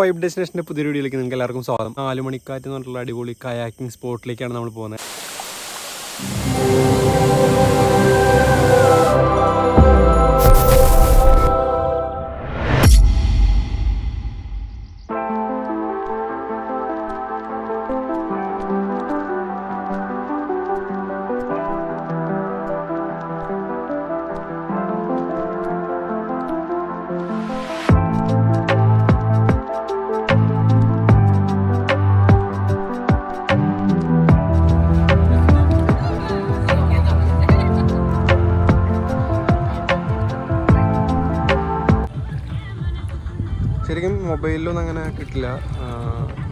Vibe ഡെസ്റ്റിനേഷൻ്റെ പുതിയ വീഡിയോയിലേക്ക് നിങ്ങൾക്ക് എല്ലാവർക്കും സ്വാഗതം. 4 മണിക്കാറ്റ് എന്ന് പറഞ്ഞിട്ടുള്ള അടിപൊളി കയാക്കിംഗ് സ്പോട്ടിലേക്കാണ് നമ്മൾ പോകുന്നത്. ശരിക്കും മൊബൈലിലൊന്നും അങ്ങനെ കിട്ടില്ല,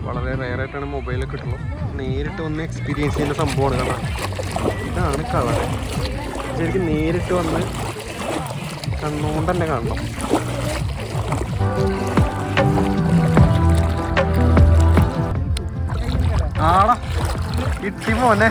വളരെ റെയറായിട്ടാണ് മൊബൈലിൽ കിട്ടുള്ളൂ. നേരിട്ട് ഒന്ന് എക്സ്പീരിയൻസ് ചെയ്യുന്ന സംഭവമാണ്. കാരണം ഇതാണ് കളർ. ശരിക്കും നേരിട്ട് വന്ന് കണ്ണുകൊണ്ട് തന്നെ കാണണം. ആടാ കിട്ടി മോനെ.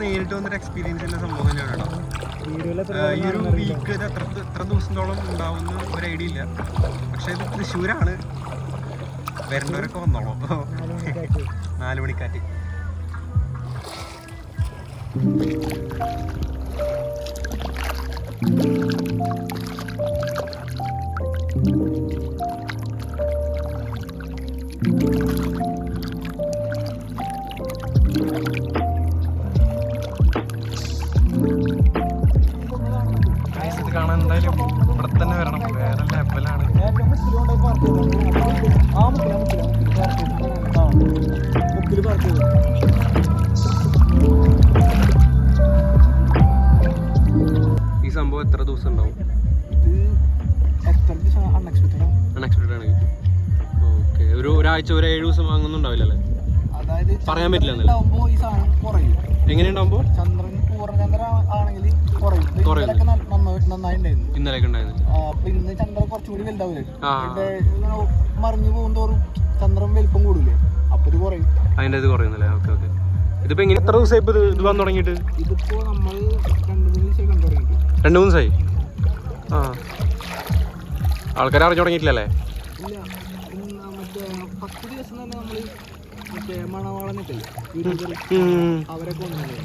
നേരിട്ട് വന്നൊരു എക്സ്പീരിയൻസ് ചെയ്യുന്ന സംഭവം തന്നെയാണ് കേട്ടോ. ഈ ഒരു വീക്ക് ഇത് എത്ര ദിവസത്തോളം ഉണ്ടാവുന്ന ഒരു ഐഡിയ ഇല്ല. പക്ഷെ ഇത് തൃശ്ശൂരാണ്. വരേണ്ടവരൊക്കെ വന്നോളൂ. 4 മണിക്കാറ്റ്. കാണാൻ എന്തായാലും ഇവിടെ തന്നെ വരണം. വേറെ ലെവലാണ്. ഈ സംഭവം എത്ര ദിവസം ഉണ്ടാവും? അൺഎക്സ്പെക്റ്റഡ് ആണ്. ഓക്കെ, ഒരാഴ്ച 7 ദിവസം അങ്ങനെ ഉണ്ടാവില്ലല്ലേ? പറയാൻ പറ്റില്ല. എങ്ങനെയുണ്ടാവുമ്പോ ഇന്നലെ ഇന്ന് ചന്ദ്രൻ കുറച്ചുകൂടി വലുതാവില്ലേ? മറിഞ്ഞു പോകുന്തോറും ചന്ദ്രൻ വലിപ്പം കൂടില്ലേ? അപ്പൊ ഇത് കുറയും. അതിന്റെ ഇത് കുറയുന്നല്ലേ? Okay okay. ഇതിപ്പോ എങ്ങനെ എത്ര ദിവസമായി ഇപ്പൊ ഇത് വന്നു തുടങ്ങിയിട്ട്? ഇതിപ്പോ നമ്മൾ 2-3 ദിവസമായി കണ്ടു തുടങ്ങിയിട്ട്. 2-3 ദിവസമായി. ആൾക്കാരെ അറിഞ്ഞു തുടങ്ങിയിട്ടില്ലല്ലേ? ഇല്ല, മറ്റേ 10 ദിവസം തന്നെ നമ്മള് മറ്റേ മണവാളനൊക്കെ അവരൊക്കെ വന്നത്.